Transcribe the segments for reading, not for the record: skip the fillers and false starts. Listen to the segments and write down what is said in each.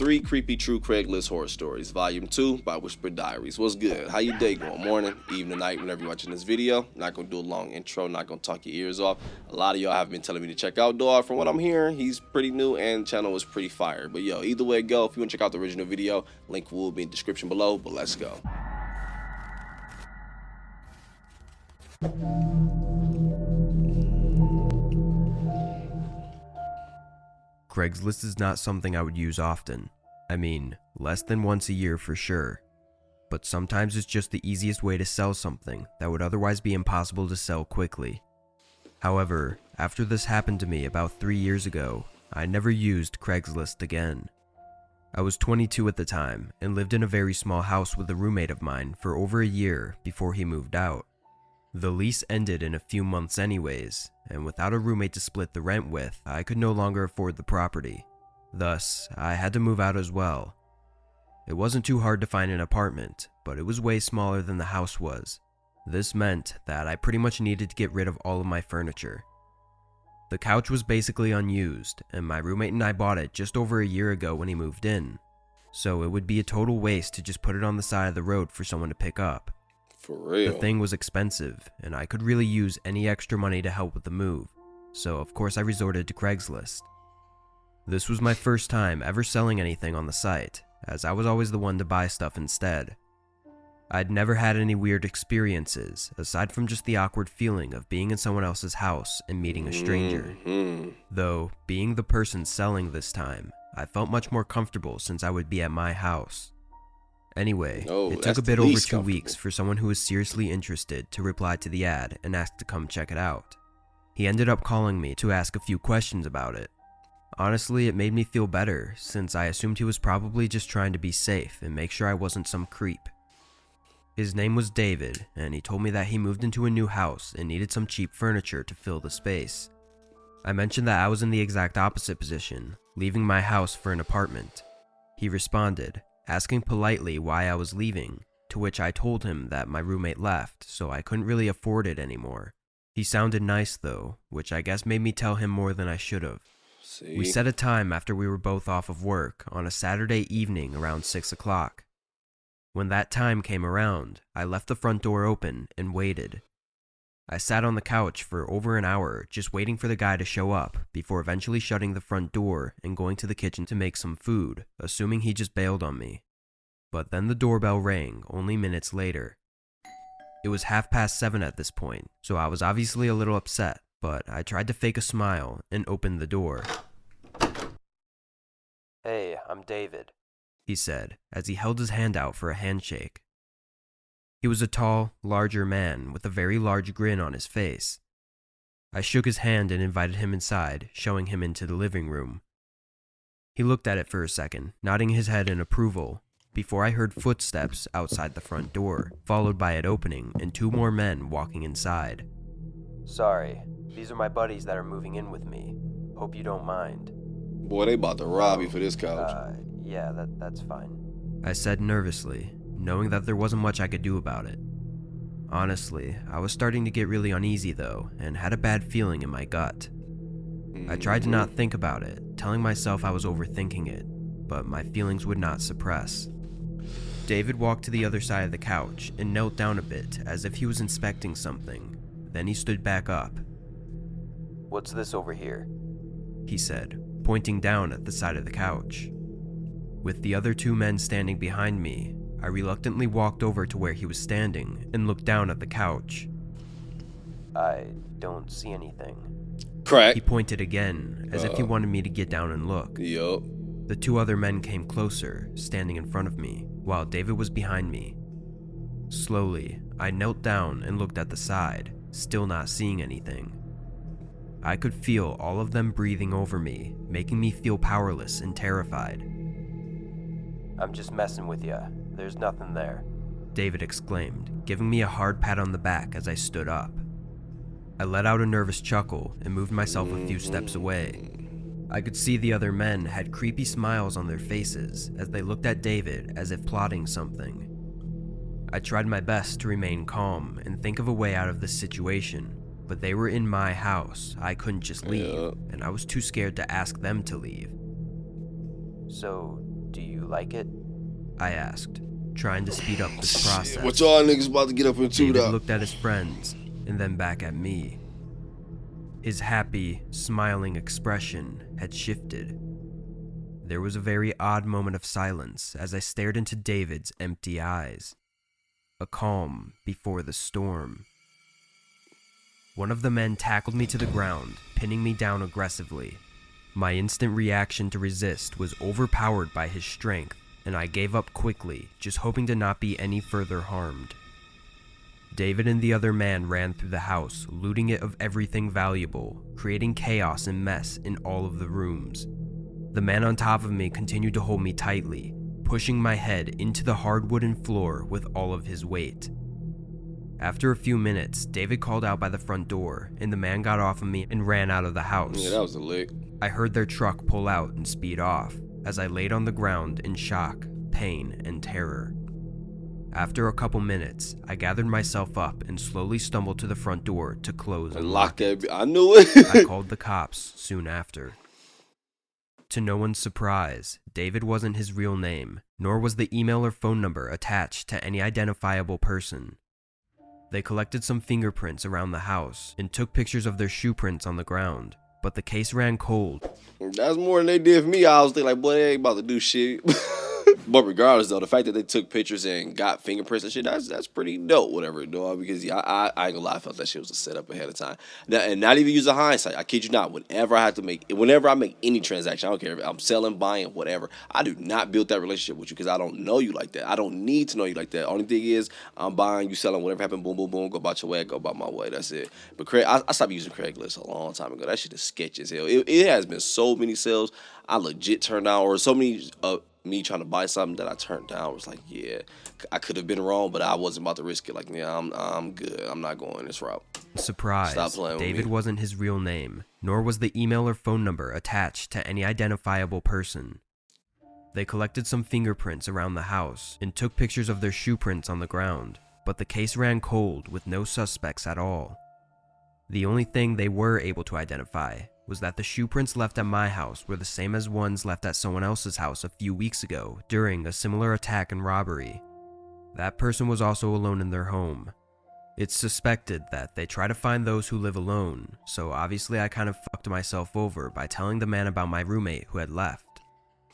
3 Creepy True Craigslist Horror Stories, Volume 2 by Whisper Diaries. What's good? How your day going? Morning, evening, night, whenever you're watching this video. Not gonna do a long intro, not gonna talk your ears off. A lot of y'all have been telling me to check out Dog. From what I'm hearing, he's pretty new and channel is pretty fire. But yo, either way it go, if you wanna check out the original video, link will be in the description below, but let's go. Craigslist is not something I would use often. I mean, less than once a year for sure. But sometimes it's just the easiest way to sell something that would otherwise be impossible to sell quickly. However, after this happened to me about 3 years ago, I never used Craigslist again. I was 22 at the time and lived in a very small house with a roommate of mine for over a year before he moved out. The lease ended in a few months anyways, and without a roommate to split the rent with, I could no longer afford the property. Thus, I had to move out as well. It wasn't too hard to find an apartment, but it was way smaller than the house was. This meant that I pretty much needed to get rid of all of my furniture. The couch was basically unused, and my roommate and I bought it just over a year ago when he moved in, so it would be a total waste to just put it on the side of the road for someone to pick up. For real. The thing was expensive, and I could really use any extra money to help with the move, so of course I resorted to Craigslist. This was my first time ever selling anything on the site, as I was always the one to buy stuff instead. I'd never had any weird experiences, aside from just the awkward feeling of being in someone else's house and meeting a stranger. Though, being the person selling this time, I felt much more comfortable since I would be at my house. Anyway, it took a bit over 2 weeks for someone who was seriously interested to reply to the ad and ask to come check it out. He ended up calling me to ask a few questions about it. Honestly, it made me feel better, since I assumed he was probably just trying to be safe and make sure I wasn't some creep. His name was David, and he told me that he moved into a new house and needed some cheap furniture to fill the space. I mentioned that I was in the exact opposite position, leaving my house for an apartment. He responded, asking politely why I was leaving, to which I told him that my roommate left, so I couldn't really afford it anymore. He sounded nice though, which I guess made me tell him more than I should have. We set a time after we were both off of work on a Saturday evening around 6 o'clock. When that time came around, I left the front door open and waited. I sat on the couch for over an hour just waiting for the guy to show up before eventually shutting the front door and going to the kitchen to make some food, assuming he just bailed on me. But then the doorbell rang only minutes later. It was 7:30 at this point, so I was obviously a little upset, but I tried to fake a smile and opened the door. "Hey, I'm David," he said as he held his hand out for a handshake. He was a tall, larger man with a very large grin on his face. I shook his hand and invited him inside, showing him into the living room. He looked at it for a second, nodding his head in approval, before I heard footsteps outside the front door, followed by it opening and 2 more men walking inside. "Sorry, these are my buddies that are moving in with me. Hope you don't mind." Boy, they about to rob you for this couch. Yeah, that's fine, I said nervously, knowing that there wasn't much I could do about it. Honestly, I was starting to get really uneasy though, and had a bad feeling in my gut. I tried to not think about it, telling myself I was overthinking it, but my feelings would not suppress. David walked to the other side of the couch and knelt down a bit as if he was inspecting something. Then he stood back up. "What's this over here?" he said, pointing down at the side of the couch. With the other 2 men standing behind me, I reluctantly walked over to where he was standing and looked down at the couch. "I don't see anything." Crack. He pointed again, as if he wanted me to get down and look. Yup. The 2 other men came closer, standing in front of me, while David was behind me. Slowly, I knelt down and looked at the side, still not seeing anything. I could feel all of them breathing over me, making me feel powerless and terrified. "I'm just messing with ya. There's nothing there," David exclaimed, giving me a hard pat on the back as I stood up. I let out a nervous chuckle and moved myself a few steps away. I could see the other men had creepy smiles on their faces as they looked at David as if plotting something. I tried my best to remain calm and think of a way out of this situation, but they were in my house. I couldn't just leave, and I was too scared to ask them to leave. "So, do like it? I asked, trying to speed up this process. What y'all niggas about to get up into David though? looked at his friends and then back at me. His happy, smiling expression had shifted. There was a very odd moment of silence as I stared into David's empty eyes. A calm before the storm. One of the men tackled me to the ground, pinning me down aggressively. My instant reaction to resist was overpowered by his strength, and I gave up quickly, just hoping to not be any further harmed. David and the other man ran through the house, looting it of everything valuable, creating chaos and mess in all of the rooms. The man on top of me continued to hold me tightly, pushing my head into the hard wooden floor with all of his weight. After a few minutes, David called out by the front door, and the man got off of me and ran out of the house. Yeah, that was a lick. I heard their truck pull out and speed off, as I laid on the ground in shock, pain, and terror. After a couple minutes, I gathered myself up and slowly stumbled to the front door to close and lock that. I knew it. I called the cops soon after. To no one's surprise, David wasn't his real name, nor was the email or phone number attached to any identifiable person. They collected some fingerprints around the house and took pictures of their shoe prints on the ground, but the case ran cold. That's more than they did for me. I was thinking like, boy, they ain't about to do shit. But regardless, though, the fact that they took pictures and got fingerprints and shit, that's pretty dope, whatever, dog. Because yeah, I ain't gonna lie, I felt that shit was a setup ahead of time. Now, and not even using hindsight, I kid you not, whenever I make any transaction, I don't care if I'm selling, buying, whatever, I do not build that relationship with you because I don't know you like that. I don't need to know you like that. Only thing is, I'm buying, you selling, whatever happened, boom, boom, boom, go about your way, go about my way. That's it. But I stopped using Craigslist a long time ago. That shit is sketchy as hell. It has been so many sales I legit turned down, or so many me trying to buy something that I turned down. Was like, yeah, I could have been wrong, but I wasn't about to risk it. Like, yeah, I'm good. I'm not going this route. Surprise, Stop playing with David me. wasn't his real name, nor was the email or phone number attached to any identifiable person. They collected some fingerprints around the house and took pictures of their shoe prints on the ground, but the case ran cold with no suspects at all. The only thing they were able to identify was that the shoe prints left at my house were the same as ones left at someone else's house a few weeks ago during a similar attack and robbery. That person was also alone in their home. It's suspected that they try to find those who live alone, so obviously I kind of fucked myself over by telling the man about my roommate who had left.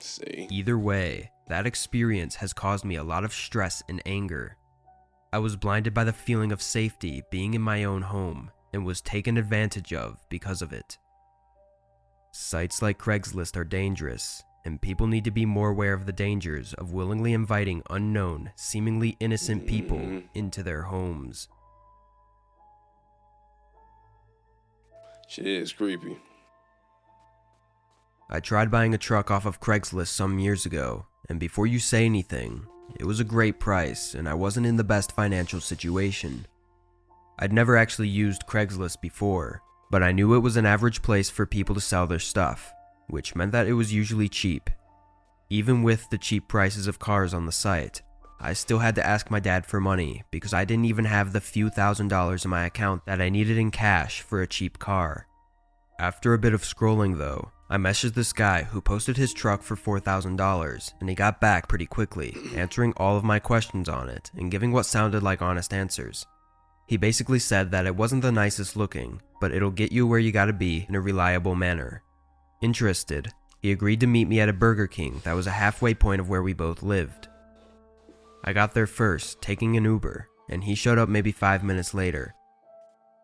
See? Either way, that experience has caused me a lot of stress and anger. I was blinded by the feeling of safety being in my own home and was taken advantage of because of it. Sites like Craigslist are dangerous, and people need to be more aware of the dangers of willingly inviting unknown, seemingly innocent people into their homes. Shit is creepy. I tried buying a truck off of Craigslist some years ago, and before you say anything, it was a great price and I wasn't in the best financial situation. I'd never actually used Craigslist before, but I knew it was an average place for people to sell their stuff, which meant that it was usually cheap. Even with the cheap prices of cars on the site, I still had to ask my dad for money because I didn't even have the few $1,000s in my account that I needed in cash for a cheap car. After a bit of scrolling though, I messaged this guy who posted his truck for $4,000 and he got back pretty quickly, answering all of my questions on it and giving what sounded like honest answers. He basically said that it wasn't the nicest looking, but it'll get you where you gotta be in a reliable manner. Interested, he agreed to meet me at a Burger King that was a halfway point of where we both lived. I got there first, taking an Uber, and he showed up maybe 5 minutes later.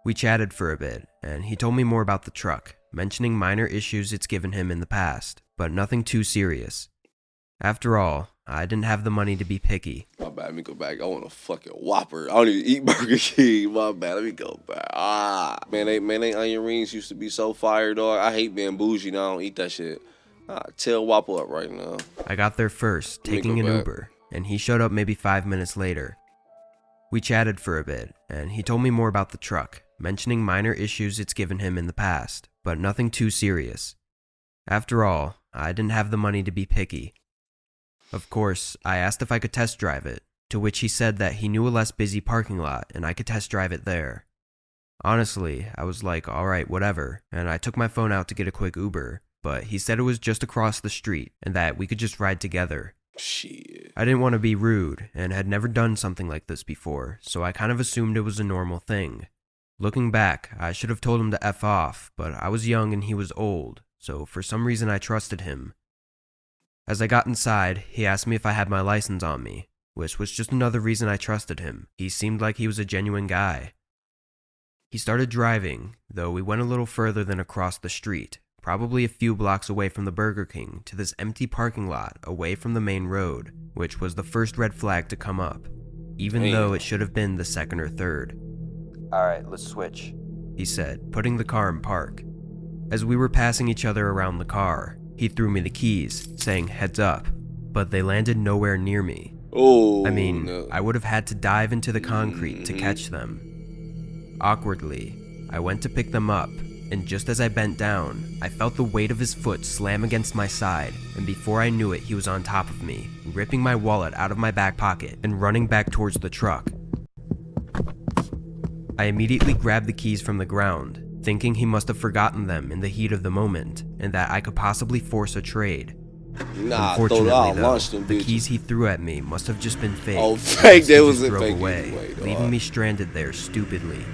We chatted for a bit, and he told me more about the truck, mentioning minor issues it's given him in the past, but nothing too serious. After all, I didn't have the money to be picky. My bad, let me go back. I want a fucking Whopper. I don't even eat Burger King. My bad, let me go back. Man, they onion rings used to be so fire, dog. I hate being bougie now. I don't eat that shit. Tell Whopper up right now. I got there first, taking an Uber, and he showed up maybe 5 minutes later. We chatted for a bit, and he told me more about the truck, mentioning minor issues it's given him in the past, but nothing too serious. After all, I didn't have the money to be picky. Of course, I asked if I could test drive it, to which he said that he knew a less busy parking lot and I could test drive it there. Honestly, I was like, alright, whatever, and I took my phone out to get a quick Uber, but he said it was just across the street and that we could just ride together. Shit. I didn't want to be rude and had never done something like this before, so I kind of assumed it was a normal thing. Looking back, I should have told him to F off, but I was young and he was old, so for some reason I trusted him. As I got inside, he asked me if I had my license on me, which was just another reason I trusted him. He seemed like he was a genuine guy. He started driving, though we went a little further than across the street, probably a few blocks away from the Burger King, to this empty parking lot away from the main road, which was the first red flag to come up, even though it should have been the second or third. "Alright, let's switch," he said, putting the car in park. As we were passing each other around the car, he threw me the keys, saying heads up, but they landed nowhere near me. Oh, I mean, no. I would have had to dive into the concrete to catch them. Awkwardly, I went to pick them up, and just as I bent down, I felt the weight of his foot slam against my side, and before I knew it, he was on top of me, ripping my wallet out of my back pocket and running back towards the truck. I immediately grabbed the keys from the ground, thinking he must have forgotten them in the heat of the moment, and that I could possibly force a trade. Nah, Unfortunately, throw though, launch them the bitches. keys he threw at me must have just been fake. Oh, fake, He that was just a drove fake away, anyway, dog. leaving me stranded there stupidly.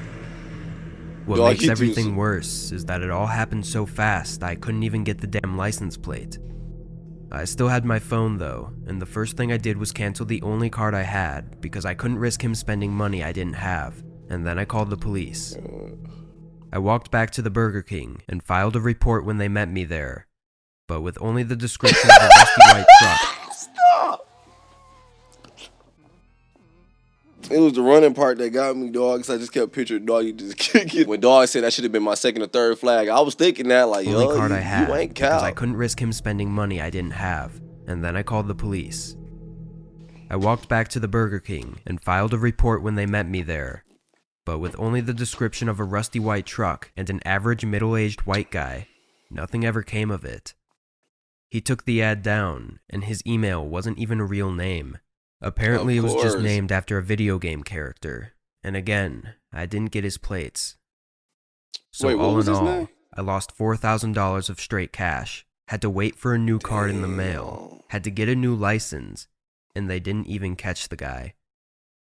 What Dog, makes he everything just- worse is that it all happened so fast I couldn't even get the damn license plate. I still had my phone though, and the first thing I did was cancel the only card I had because I couldn't risk him spending money I didn't have, and then I called the police. I walked back to the Burger King and filed a report when they met me there, but with only the description of a rusty white truck. Stop! It was the running part that got me, dog, because I just kept picturing dog, you just kick it. When dog said that should have been my second or third flag, I was thinking that, like, Only yo, card you, I had you ain't because I cow. couldn't risk him spending money I didn't have, and then I called the police. I walked back to the Burger King and filed a report when they met me there, but with only the description of a rusty white truck and an average middle-aged white guy, nothing ever came of it. He took the ad down, and his email wasn't even a real name. Apparently it was just course. named after a video game character, and again, I didn't get his plates. So Wait, what all was in his all, name? I lost $4,000 of straight cash, had to wait for a new card in the mail, had to get a new license, and they didn't even catch the guy.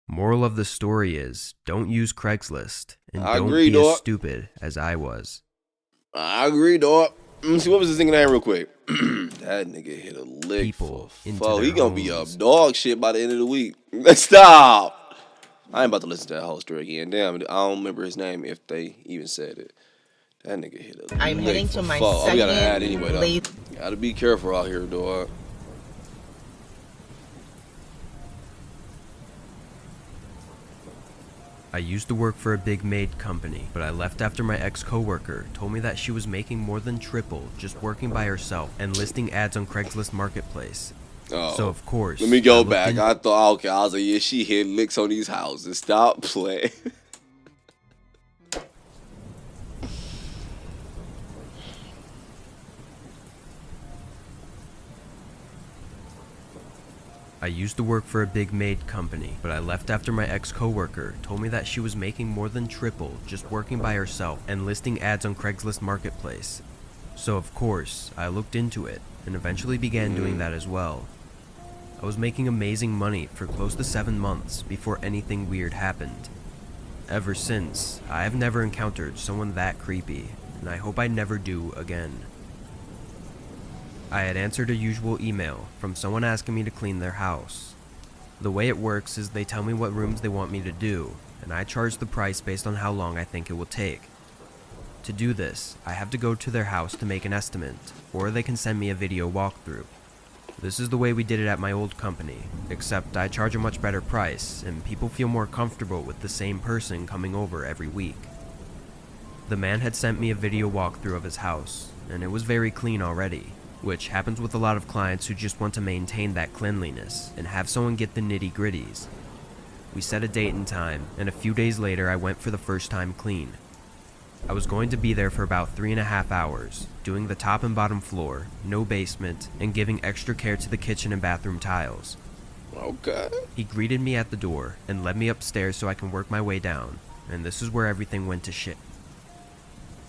Moral of the story is, don't use Craigslist, and I don't agree, be as dog. stupid as I was. I agree, dog. Let me see, what was his nigga name real quick? That nigga hit a lick People for into fuck. He their gonna be up homes. dog shit by the end of the week. Stop! I ain't about to listen to that whole story again. Damn, I don't remember his name if they even said it. That nigga hit a I'm lick heading for to my fuck. Oh, we gotta add second anyway, though. late. Gotta be careful out here, dog. I used to work for a big maid company, but I left after my ex-coworker told me that she was making more than triple just working by herself and listing ads on Craigslist Marketplace. Oh. So of course, Let me I go looked back. in- I thought, okay, I was like, yeah, she hit licks on these houses. Stop playing. I used to work for a big maid company, but I left after my ex-coworker told me that she was making more than triple just working by herself and listing ads on Craigslist Marketplace. So of course, I looked into it and eventually began doing that as well. I was making amazing money for close to 7 months before anything weird happened. Ever since, I have never encountered someone that creepy, and I hope I never do again. I had answered a usual email from someone asking me to clean their house. The way it works is they tell me what rooms they want me to do, and I charge the price based on how long I think it will take. To do this, I have to go to their house to make an estimate, or they can send me a video walkthrough. This is the way we did it at my old company, except I charge a much better price, and people feel more comfortable with the same person coming over every week. The man had sent me a video walkthrough of his house, and it was very clean already, which happens with a lot of clients who just want to maintain that cleanliness and have someone get the nitty-gritties. We set a date and time, and a few days later I went for the first time clean. I was going to be there for about 3.5 hours, doing the top and bottom floor, no basement, and giving extra care to the kitchen and bathroom tiles. Okay. He greeted me at the door and led me upstairs so I can work my way down, and this is where everything went to shit.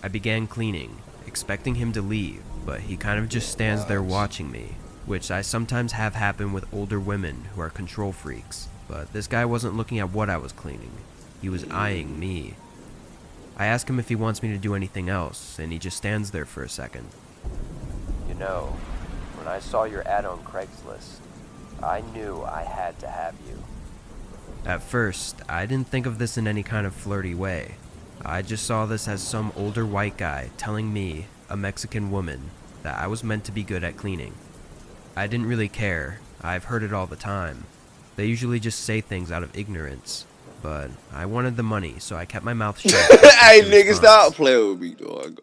I began cleaning, expecting him to leave, but he kind of just stands there watching me, which I sometimes have happen with older women who are control freaks, but this guy wasn't looking at what I was cleaning. He was eyeing me. I ask him if he wants me to do anything else, and he just stands there for a second. You know, when I saw your ad on Craigslist, I knew I had to have you. At first, I didn't think of this in any kind of flirty way. I just saw this as some older white guy telling me, a Mexican woman, that I was meant to be good at cleaning. I didn't really care. I've heard it all the time. They usually just say things out of ignorance. But I wanted the money, so I kept my mouth shut. Hey, nigga, stop playing with me, dog.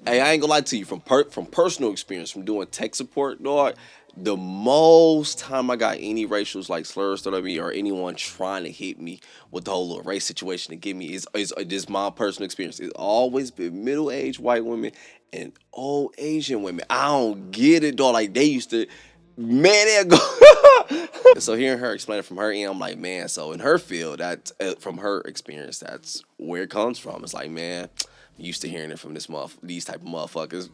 Hey, I ain't gonna lie to you. From personal experience, from doing tech support, dog, the most time I got any racial like slurs thrown at me or anyone trying to hit me with the whole little race situation to get me is my personal experience. It's always been middle-aged white women and old Asian women. I don't get it, dog. Like, they used to, man, they'll go. So hearing her explain it from her end, I'm like, man, so in her field, that from her experience, that's where it comes from. It's like, man, I'm used to hearing it from these type of motherfuckers.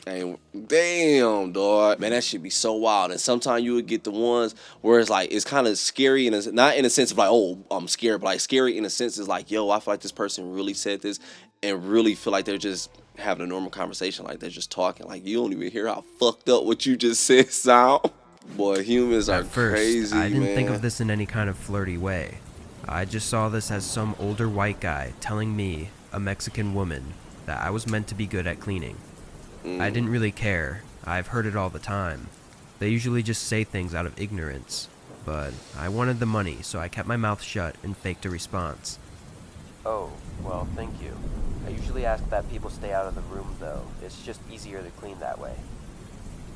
And damn, dog, man, that shit be so wild. And sometimes you would get the ones where it's like, it's kind of scary, and not in a sense of like, oh, I'm scared, but like scary in a sense is like, yo, I feel like this person really said this and really feel like they're just having a normal conversation, like they're just talking, like you don't even hear how fucked up what you just said sound. Boy, humans are crazy, I didn't man. think of this in any kind of flirty way. I just saw this as some older white guy telling me, a Mexican woman, that I was meant to be good at cleaning. I didn't really care. I've heard it all the time. They usually just say things out of ignorance. But I wanted the money, so I kept my mouth shut and faked a response. Oh, well, thank you. I usually ask that people stay out of the room, though. It's just easier to clean that way.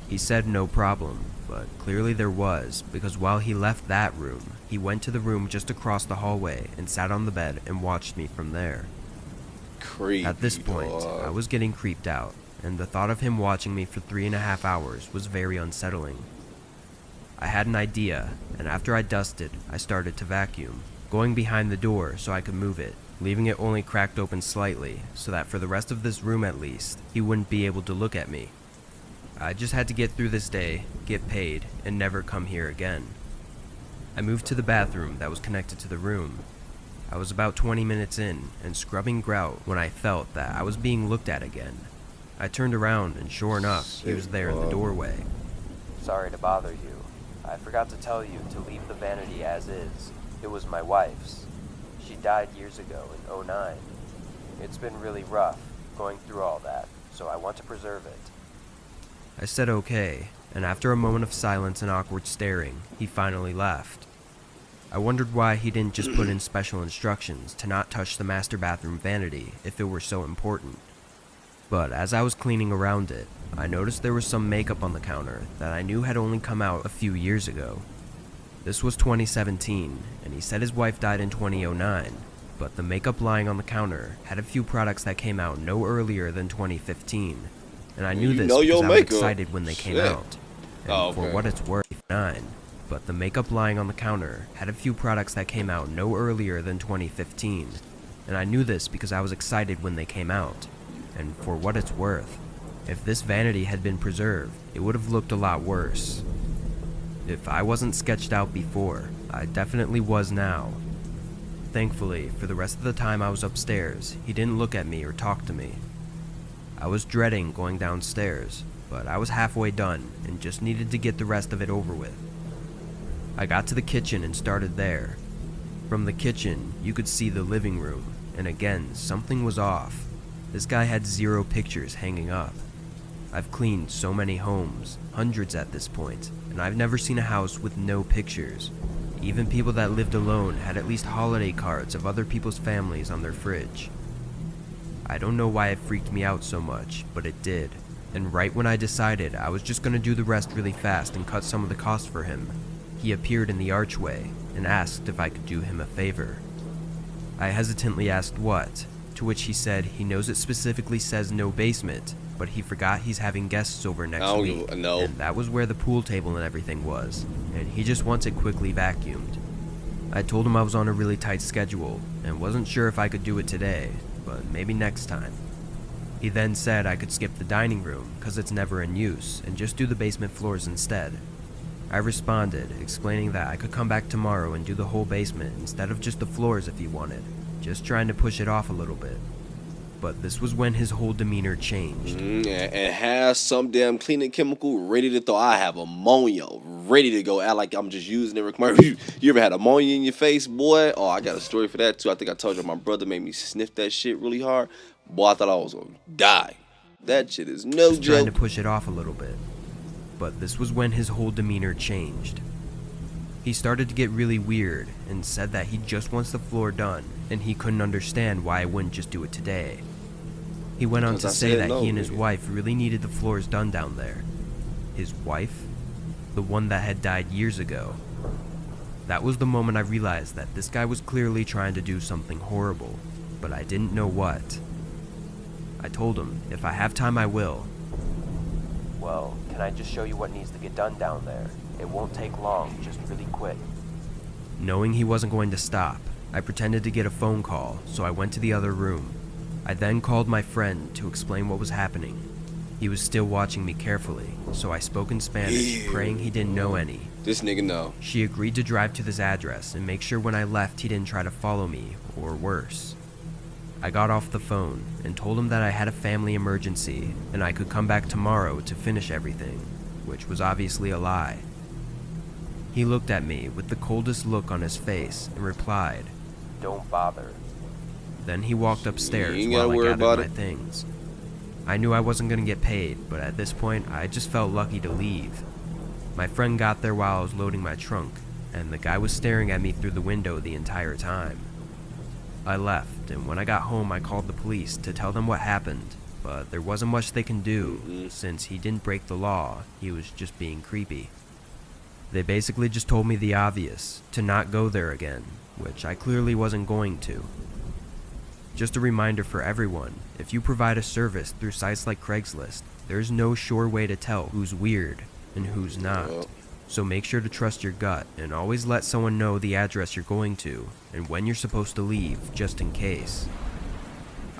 He said no problem, but clearly there was, because while he left that room, he went to the room just across the hallway and sat on the bed and watched me from there. Creepy, At this point, dog. I was getting creeped out, and the thought of him watching me for 3.5 hours was very unsettling. I had an idea, and after I dusted, I started to vacuum, going behind the door so I could move it, leaving it only cracked open slightly, so that for the rest of this room at least, he wouldn't be able to look at me. I just had to get through this day, get paid, and never come here again. I moved to the bathroom that was connected to the room. I was about 20 minutes in, and scrubbing grout when I felt that I was being looked at again. I turned around, and sure enough, he was there in the doorway. Sorry to bother you. I forgot to tell you to leave the vanity as is. It was my wife's. She died years ago in '09. It's been really rough, going through all that, so I want to preserve it. I said okay, and after a moment of silence and awkward staring, he finally left. I wondered why he didn't just put in special instructions to not touch the master bathroom vanity if it were so important. But as I was cleaning around it, I noticed there was some makeup on the counter that I knew had only come out a few years ago. This was 2017, and he said his wife died in 2009, but the makeup lying on the counter had a few products that came out no earlier than 2015. And I knew this because I was excited when they came out. And for what it's worth, 9. But the makeup lying on the counter had a few products that came out no earlier than 2015. And I knew this because I was excited when they came out. And for what it's worth, if this vanity had been preserved, it would have looked a lot worse. If I wasn't sketched out before, I definitely was now. Thankfully, for the rest of the time I was upstairs, he didn't look at me or talk to me. I was dreading going downstairs, but I was halfway done and just needed to get the rest of it over with. I got to the kitchen and started there. From the kitchen, you could see the living room, and again, something was off. This guy had 0 pictures hanging up. I've cleaned so many homes, hundreds at this point, and I've never seen a house with no pictures. Even people that lived alone had at least holiday cards of other people's families on their fridge. I don't know why it freaked me out so much, but it did. And right when I decided I was just gonna do the rest really fast and cut some of the cost for him, he appeared in the archway and asked if I could do him a favor. I hesitantly asked what, to which he said he knows it specifically says no basement, but he forgot he's having guests over next week, and that was where the pool table and everything was, and he just wants it quickly vacuumed. I told him I was on a really tight schedule and wasn't sure if I could do it today, but maybe next time. He then said I could skip the dining room because it's never in use and just do the basement floors instead. I responded, explaining that I could come back tomorrow and do the whole basement instead of just the floors if he wanted, just trying to push it off a little bit. But this was when his whole demeanor changed. And has some damn cleaning chemical ready to throw. I have ammonia ready to go. Act like I'm just using it. You ever had ammonia in your face, boy? Oh, I got a story for that too. I think I told you my brother made me sniff that shit really hard. Boy, I thought I was gonna die. That shit is no joke. Trying to push it off a little bit. But this was when his whole demeanor changed. He started to get really weird and said that he just wants the floor done and he couldn't understand why I wouldn't just do it today. He went on to say that he and his wife really needed the floors done down there. His wife? The one that had died years ago. That was the moment I realized that this guy was clearly trying to do something horrible, but I didn't know what. I told him, if I have time I will. Well, can I just show you what needs to get done down there? It won't take long, just really quick. Knowing he wasn't going to stop, I pretended to get a phone call, so I went to the other room. I then called my friend to explain what was happening. He was still watching me carefully, so I spoke in Spanish, praying he didn't know any. This nigga know. She agreed to drive to this address and make sure when I left he didn't try to follow me, or worse. I got off the phone and told him that I had a family emergency and I could come back tomorrow to finish everything, which was obviously a lie. He looked at me with the coldest look on his face and replied, "Don't bother." Then he walked upstairs while I gathered my things. I knew I wasn't going to get paid, but at this point I just felt lucky to leave. My friend got there while I was loading my trunk, and the guy was staring at me through the window the entire time. I left, and when I got home I called the police to tell them what happened, but there wasn't much they can do, since he didn't break the law, he was just being creepy. They basically just told me the obvious, to not go there again, which I clearly wasn't going to. Just a reminder for everyone, if you provide a service through sites like Craigslist, there's no sure way to tell who's weird and who's not. So make sure to trust your gut and always let someone know the address you're going to and when you're supposed to leave, just in case.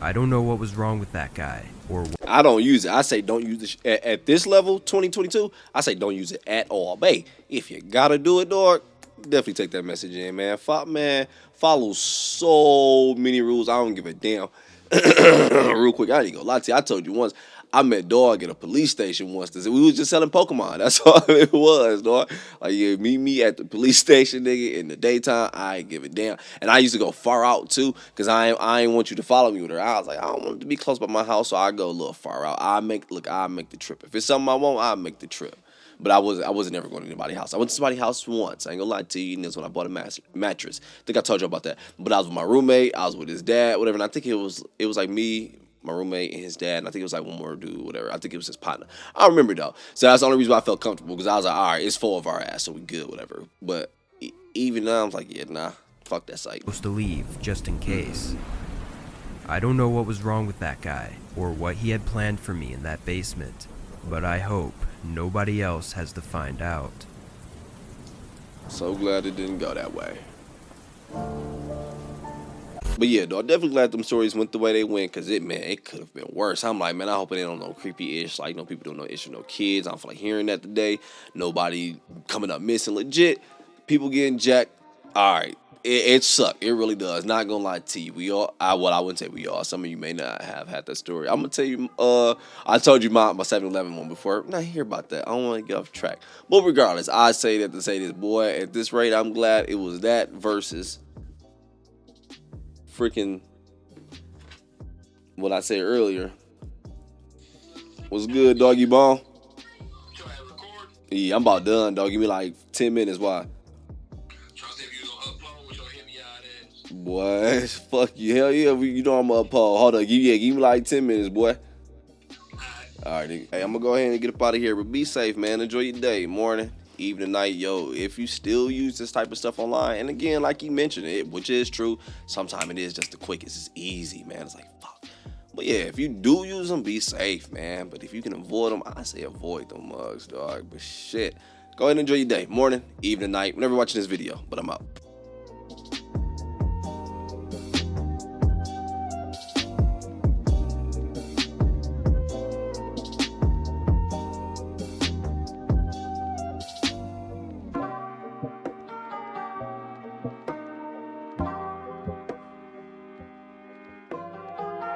I don't know what was wrong with that guy, or I don't use it. I say don't use it. At this level, 2022, I say don't use it at all. But if you gotta do it, dog, definitely take that message in, man. Follow so many rules. I don't give a damn. Real quick, I ain't gonna lie to you. I told you once, I met dog at a police station once. We was just selling Pokemon. That's all it was, dog. Like, yeah, meet me at the police station, nigga, in the daytime. I ain't give a damn. And I used to go far out, too, because I ain't want you to follow me with her. I was like, I don't want it to be close by my house, so I go a little far out. I'll make the trip. If it's something I want, I'll make the trip. But I wasn't ever going to anybody's house. I went to somebody's house once. I ain't gonna lie to you. And that's when I bought a mattress. I think I told you about that. But I was with my roommate. I was with his dad, whatever. And I think it was like me, my roommate, and his dad. And I think it was like one more dude, whatever. I think it was his partner. I don't remember though. So that's the only reason why I felt comfortable, because I was like, all right, it's 4 of our ass, so we good, whatever. But even now, I was like, yeah, nah, fuck that site. Supposed to leave just in case. I don't know what was wrong with that guy or what he had planned for me in that basement, but I hope nobody else has to find out. So glad it didn't go that way. But yeah, dog, definitely glad them stories went the way they went, because it could have been worse. I'm like, man, I hope it ain't on no creepy-ish, like, people doing no issue, no kids. I don't feel like hearing that today. Nobody coming up missing. Legit, people getting jacked. All right, it sucked. It really does. Not gonna lie to you. I wouldn't say we all. Some of you may not have had that story. I'm gonna tell you, I told you my 7-Eleven one before. Not hear about that. I don't want to get off track. But regardless, I say that to say this, boy, at this rate, I'm glad it was that versus freaking what I said earlier. What's good, doggy bone? Yeah, I'm about done, dog. Give me like 10 minutes. Why? Boy, fuck you. Hell yeah, you know I'm gonna upload. Hold on, give me like 10 minutes, boy. Alright, hey, I'm gonna go ahead and get up out of here, but be safe, man. Enjoy your day, morning, evening, night. Yo, if you still use this type of stuff online, and again, like you mentioned it, which is true, sometimes it is just the quickest. It's easy, man. It's like, fuck. But yeah, if you do use them, be safe, man. But if you can avoid them, I say avoid them mugs, dog. But shit, go ahead and enjoy your day, morning, evening, night, whenever you're watching this video. But I'm out.